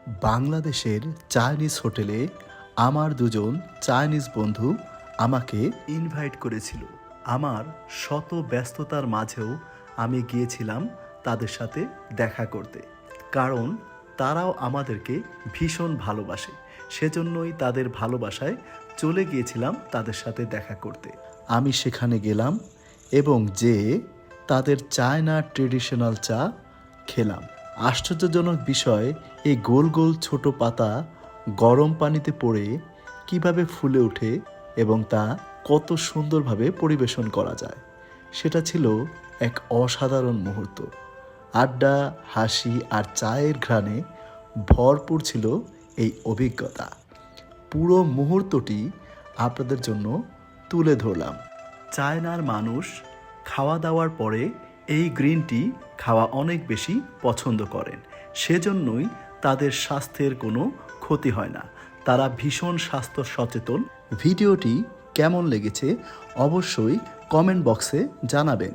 বাংলাদেশের চাইনিজ হোটেলে আমার দুজন চাইনিজ বন্ধু আমাকে ইনভাইট করেছিল। আমার শত ব্যস্ততার মাঝেও আমি গিয়েছিলাম তাদের সাথে দেখা করতে, কারণ তারাও আমাদেরকে ভীষণ ভালোবাসে। সেজন্যই তাদের ভালোবাসায় চলে গিয়েছিলাম তাদের সাথে দেখা করতে। আমি সেখানে গেলাম এবং তাদের চায়না ট্রেডিশনাল চা খেলাম। আশ্চর্যজনক বিষয়, এই গোল গোল ছোট পাতা গরম পানিতে পড়ে কিভাবে ফুলে ওঠে এবং তা কত সুন্দরভাবে পরিবেশন করা যায়, সেটা ছিল এক অসাধারণ মুহূর্ত। আড্ডা, হাসি আর চায়ের ঘ্রাণে ভরপুর ছিল এই অভিজ্ঞতা। পুরো মুহূর্তটি আপনাদের জন্য তুলে ধরলাম। চায়নার মানুষ খাওয়া দাওয়ার পরে এই গ্রিন টি খাওয়া অনেক বেশি পছন্দ করেন। সেজন্যই তাদের স্বাস্থ্যের কোনো ক্ষতি হয় না। তারা ভীষণ স্বাস্থ্য সচেতন। ভিডিওটি কেমন লেগেছে অবশ্যই কমেন্ট বক্সে জানাবেন।